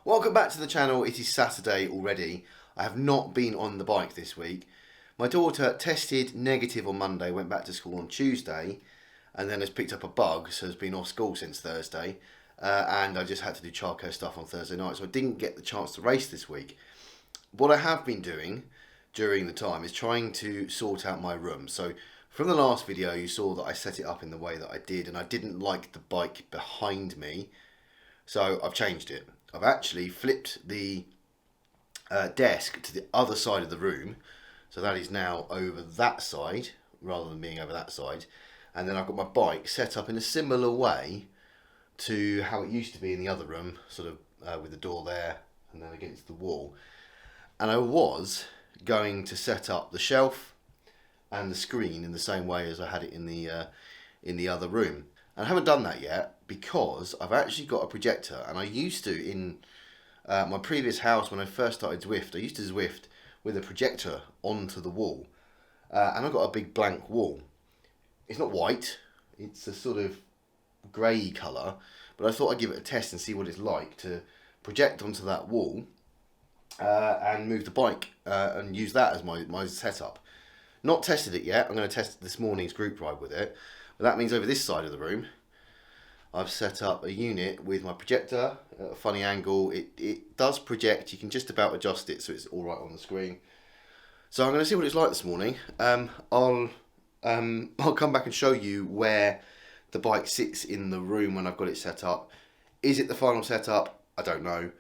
Welcome back to the channel. It is Saturday already. I have not been on the bike this week. My daughter tested negative on Monday, went back to school on Tuesday, and then has picked up a bug, so has been off school since Thursday. And I just had to do childcare stuff on Thursday night, so I didn't get the chance to race this week. What I have been doing during the time is trying to sort out my room. So from the last video, you saw that I set it up in the way that I did, and I didn't like the bike behind me, so I've changed it. I've actually flipped the desk to the other side of the room, so that is now over that side rather than being over that side. And then I've got my bike set up in a similar way to how it used to be in the other room, sort of with the door there and then against the wall. And I was going to set up the shelf and the screen in the same way as I had it in the other room. And I haven't done that yet because I've actually got a projector, and I used to in my previous house when I first started Zwift. I used to Zwift with a projector onto the wall, and I've got a big blank wall. It's not white, it's a sort of grey colour, but I thought I'd give it a test and see what it's like to project onto that wall and move the bike and use that as my setup. Not tested it yet. I'm going to test this morning's group ride with it. But that means over this side of the room, I've set up a unit with my projector at a funny angle. It does project. You can just about adjust it so it's all right on the screen. So I'm going to see what it's like this morning. I'll come back and show you where the bike sits in the room when I've got it set up. Is it the final setup? I don't know.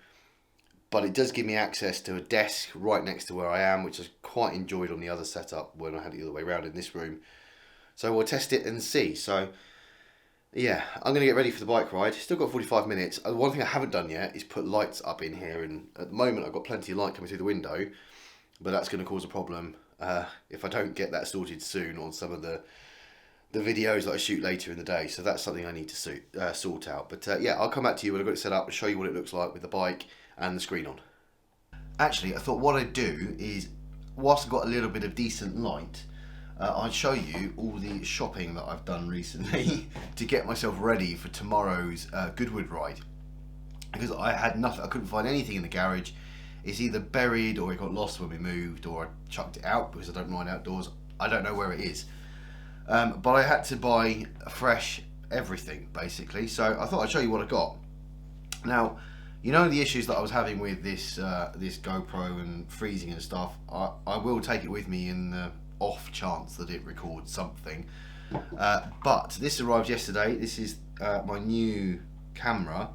But it does give me access to a desk right next to where I am, which I quite enjoyed on the other setup when I had it the other way around in this room. So we'll test it and see. So yeah, I'm going to get ready for the bike ride. Still got 45 minutes. One thing I haven't done yet is put lights up in here. And at the moment I've got plenty of light coming through the window. But that's going to cause a problem if I don't get that sorted soon on some of the videos that I shoot later in the day. So that's something I need to sort out. But yeah, I'll come back to you when I've got it set up and show you what it looks like with the bike and the screen on. Actually, I thought what I'd do is, whilst I've got a little bit of decent light, I'd show you all the shopping that I've done recently to get myself ready for tomorrow's Goodwood ride. Because I had nothing, I couldn't find anything in the garage. It's either buried or it got lost when we moved, or I chucked it out because I don't ride outdoors. I don't know where it is. But I had to buy fresh everything basically. So I thought I'd show you what I got. Now, you know the issues that I was having with this GoPro and freezing and stuff. I will take it with me in the off chance that it records something. But this arrived yesterday. This is my new camera,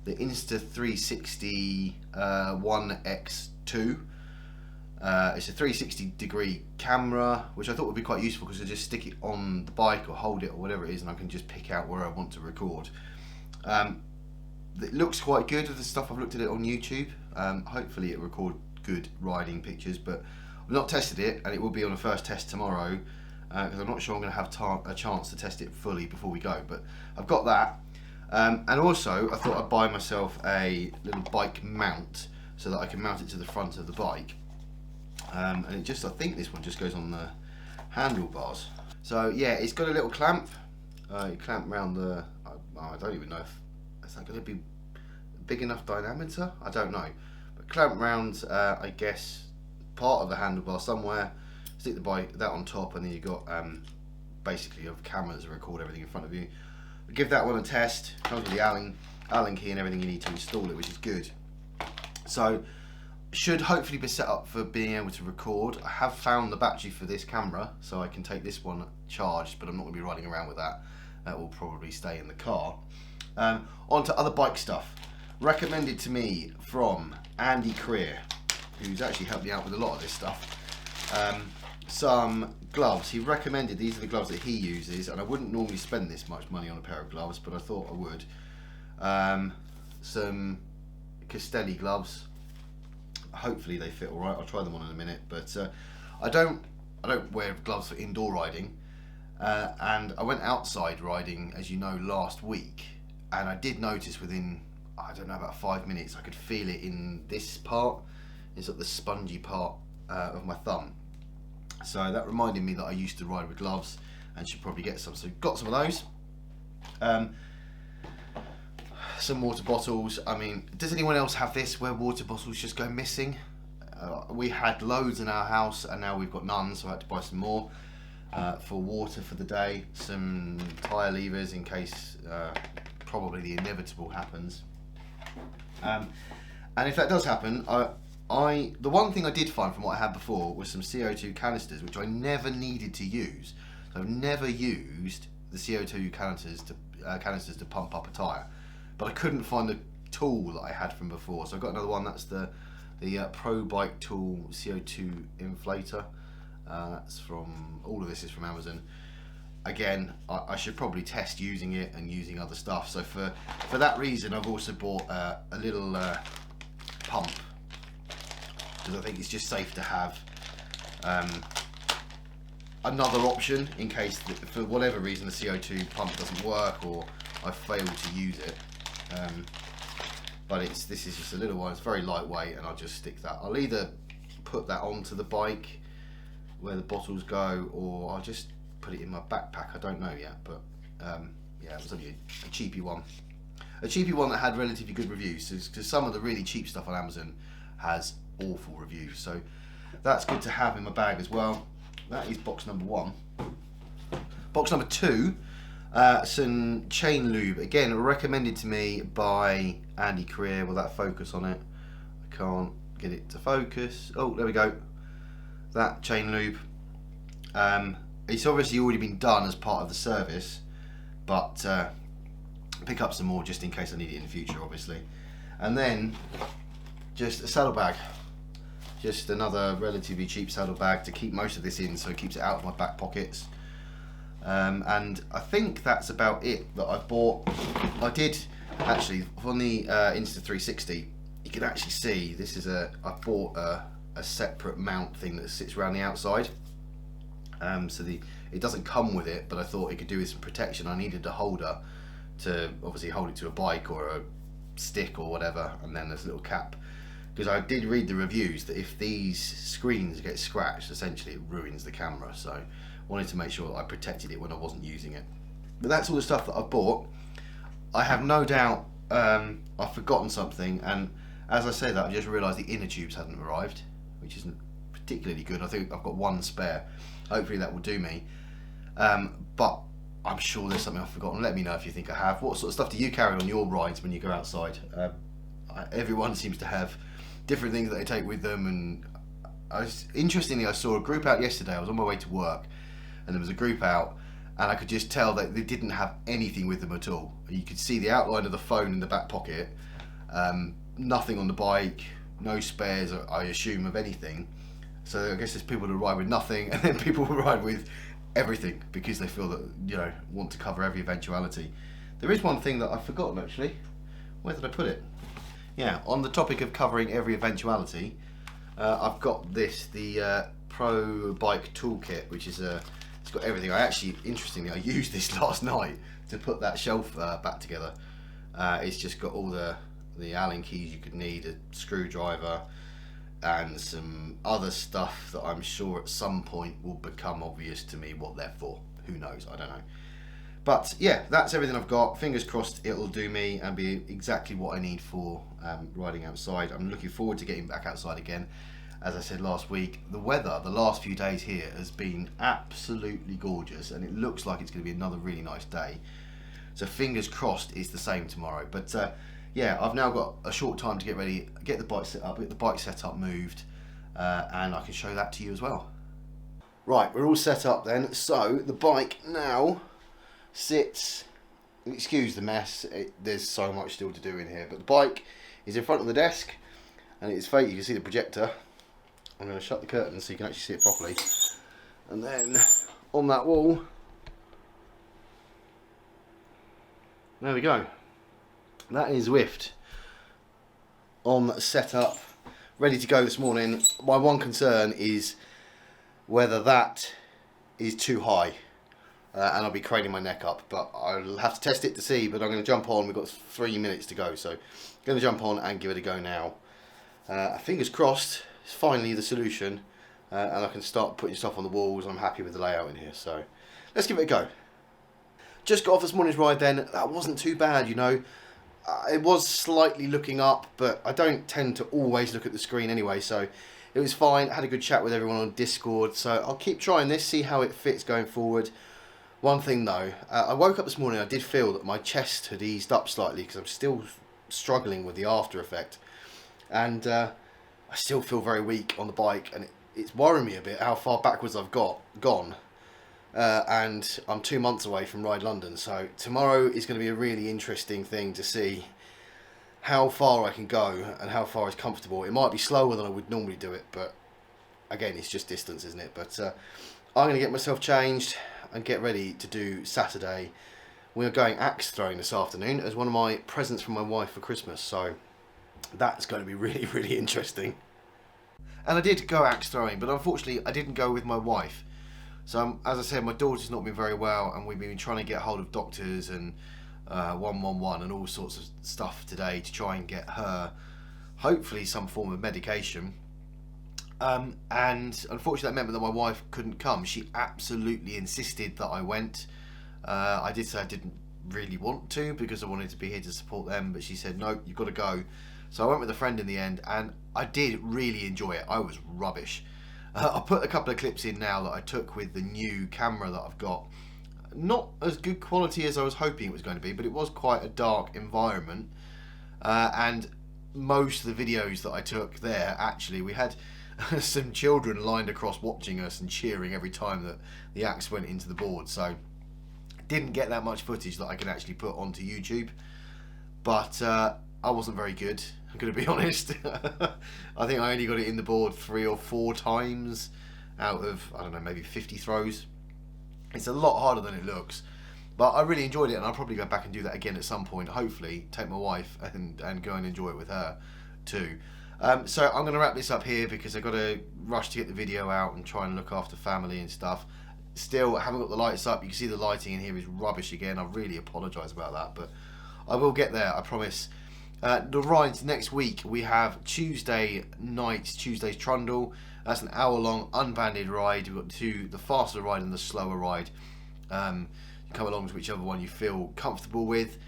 the Insta360 1X2. It's a 360 degree camera, which I thought would be quite useful because I just stick it on the bike or hold it or whatever it is, and I can just pick out where I want to record. It looks quite good with the stuff I've looked at it on YouTube. Hopefully it will record good riding pictures, but I've not tested it, and it will be on a first test tomorrow because I'm not sure I'm going to have a chance to test it fully before we go. But I've got that, and also I thought I'd buy myself a little bike mount so that I can mount it to the front of the bike. And it just, I think this one just goes on the handlebars. So yeah, it's got a little clamp. You clamp around the, I don't even know if is that going to be big enough diameter? I don't know. But clamp round, I guess, part of the handlebar somewhere. Stick the bike that on top, and then you've got basically a camera that record everything in front of you. But give that one a test. Comes with the Allen key and everything you need to install it, which is good. So should hopefully be set up for being able to record. I have found the battery for this camera, so I can take this one charged, but I'm not going to be riding around with that. That will probably stay in the car. On to other bike stuff. Recommended to me from Andy Creer, who's actually helped me out with a lot of this stuff. Some gloves. He recommended, these are the gloves that he uses, and I wouldn't normally spend this much money on a pair of gloves, but I thought I would. Some Castelli gloves. Hopefully they fit alright. I'll try them on in a minute, but I don't wear gloves for indoor riding, and I went outside riding, as you know, last week, and I did notice within, I don't know, about 5 minutes I could feel it in this part. It's like the spongy part of my thumb. So that reminded me that I used to ride with gloves and should probably get some. So got some of those. some water bottles. I mean, does anyone else have this where water bottles just go missing? We had loads in our house and now we've got none, so I had to buy some more for water for the day. Some tyre levers in case probably the inevitable happens. And if that does happen, the one thing I did find from what I had before was some CO2 canisters, which I never needed to use. So I've never used the CO2 canisters to pump up a tyre, but I couldn't find the tool that I had from before. So I got another one. That's the Pro Bike Tool CO2 inflator. That's from, all of this is from Amazon. Again, I should probably test using it and using other stuff. So for that reason, I've also bought a little pump, because I think it's just safe to have another option in case for whatever reason the CO2 pump doesn't work or I fail to use it. But this is just a little one. It's very lightweight, and I'll just stick that. I'll either put that onto the bike where the bottles go, or I'll just put it in my backpack. I don't know yet, but yeah, it was only a cheapy one. A cheapy one that had relatively good reviews, because some of the really cheap stuff on Amazon has awful reviews. So that's good to have in my bag as well. That is box number 1. Box number 2, some chain lube. Again, recommended to me by Andy Career. Will that focus on it? I can't get it to focus. Oh, there we go. That chain lube. It's obviously already been done as part of the service, but pick up some more just in case I need it in the future, obviously. And then just a saddle bag. Just another relatively cheap saddle bag to keep most of this in, so it keeps it out of my back pockets. And I think that's about it that I've bought. I did actually on the Insta360. You can actually see this is I bought a separate mount thing that sits around the outside. So it doesn't come with it, but I thought it could do with some protection. I needed a holder to obviously hold it to a bike or a stick or whatever, and then there's a little cap. Because I did read the reviews that if these screens get scratched, essentially it ruins the camera. So I wanted to make sure that I protected it when I wasn't using it. But that's all the stuff that I've bought. I have no doubt I've forgotten something, and as I say that, I just realised the inner tubes hadn't arrived, which isn't particularly good. I think I've got one spare. Hopefully that will do me. But I'm sure there's something I've forgotten. Let me know if you think I have. What sort of stuff do you carry on your rides when you go outside? Everyone seems to have different things that they take with them, and interestingly, I saw a group out yesterday. I was on my way to work, and there was a group out, and I could just tell that they didn't have anything with them at all. You could see the outline of the phone in the back pocket, nothing on the bike, no spares, I assume, of anything. So I guess there's people who ride with nothing, and then people who ride with everything because they feel that, you know, want to cover every eventuality. There is one thing that I've forgotten actually. Where did I put it? Yeah, on the topic of covering every eventuality, I've got this, the Pro Bike Toolkit, which is it's got everything. Interestingly, I used this last night to put that shelf back together. It's just got all the Allen keys you could need, a screwdriver, and some other stuff that I'm sure at some point will become obvious to me what they're for. Who knows? I don't know. But yeah, that's everything I've got. Fingers crossed it'll do me and be exactly what I need for riding outside. I'm looking forward to getting back outside again. As I said last week, the weather the last few days here has been absolutely gorgeous, and it looks like it's going to be another really nice day. So fingers crossed it's the same tomorrow. But yeah, I've now got a short time to get ready, get the bike set up, get the bike set up, moved, and I can show that to you as well. Right, we're all set up then. So the bike now sits, excuse the mess, there's so much still to do in here, but the bike is in front of the desk, and it's fake. You can see the projector. I'm going to shut the curtains so you can actually see it properly, and then on that wall, there we go. That is Zwift on setup, ready to go this morning. My one concern is whether that is too high, and I'll be craning my neck up, but I'll have to test it to see. But I'm going to jump on. We've got 3 minutes to go, so I'm going to jump on and give it a go now. Fingers crossed it's finally the solution, and I can start putting stuff on the walls. I'm happy with the layout in here, so let's give it a go. Just got off this morning's ride then. That wasn't too bad, you know. It was slightly looking up, but I don't tend to always look at the screen anyway, so it was fine. I had a good chat with everyone on Discord, so I'll keep trying this, see how it fits going forward. One thing though, I woke up this morning, I did feel that my chest had eased up slightly because I'm still struggling with the after effect, and I still feel very weak on the bike, and it's worrying me a bit how far backwards I've gone. And I'm 2 months away from Ride London, so tomorrow is going to be a really interesting thing to see how far I can go and how far is comfortable. It might be slower than I would normally do it, but again, it's just distance, isn't it? But I'm going to get myself changed and get ready to do Saturday. We are going axe throwing this afternoon as one of my presents from my wife for Christmas, so that's going to be really, really interesting. And I did go axe throwing, but unfortunately I didn't go with my wife. So as I said, my daughter's not been very well, and we've been trying to get hold of doctors and 111 and all sorts of stuff today to try and get her hopefully some form of medication. And unfortunately that meant that my wife couldn't come. She absolutely insisted that I went. I did say I didn't really want to because I wanted to be here to support them, but she said no, you've got to go. So I went with a friend in the end, and I did really enjoy it. I was rubbish. I'll put a couple of clips in now that I took with the new camera that I've got. Not as good quality as I was hoping it was going to be, but it was quite a dark environment. And most of the videos that I took there, actually, we had some children lined across watching us and cheering every time that the axe went into the board. So didn't get that much footage that I can actually put onto YouTube. But I wasn't very good, I'm going to be honest. I think I only got it in the board 3 or 4 times out of, I don't know, maybe 50 throws. It's a lot harder than it looks, but I really enjoyed it, and I'll probably go back and do that again at some point. Hopefully take my wife and go and enjoy it with her too. So I'm going to wrap this up here because I've got to rush to get the video out and try and look after family and stuff. Still, I haven't got the lights up. You can see the lighting in here is rubbish again. I really apologise about that, but I will get there, I promise. The rides next week, we have Tuesday night, Tuesday's Trundle. That's an hour-long unbanded ride. We've got the faster ride and the slower ride. You come along to whichever one you feel comfortable with.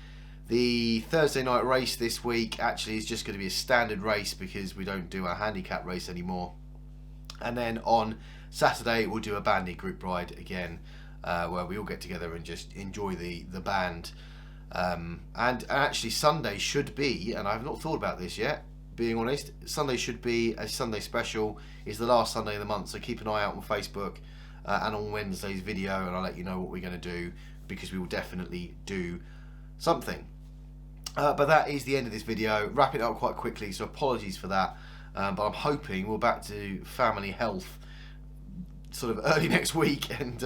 The Thursday night race this week actually is just going to be a standard race because we don't do a handicap race anymore. And then on Saturday, we'll do a banded group ride again, where we all get together and just enjoy the band. And actually Sunday should be, and I've not thought about this yet, being honest, Sunday should be a Sunday special. It's the last Sunday of the month, so keep an eye out on Facebook and on Wednesday's video, and I'll let you know what we're going to do, because we will definitely do something. But that is the end of this video. Wrap it up quite quickly, so apologies for that, but I'm hoping we're back to family health sort of early next week. And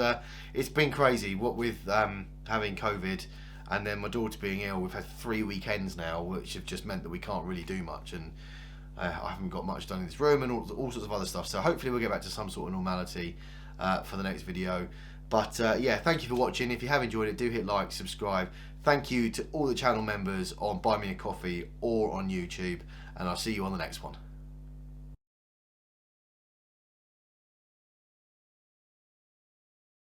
it's been crazy, what with having COVID and then my daughter being ill. We've had 3 weekends now, which have just meant that we can't really do much, and I haven't got much done in this room and all sorts of other stuff. So hopefully we'll get back to some sort of normality for the next video. But yeah, thank you for watching. If you have enjoyed it, do hit like, subscribe. Thank you to all the channel members on Buy Me a Coffee or on YouTube, and I'll see you on the next one.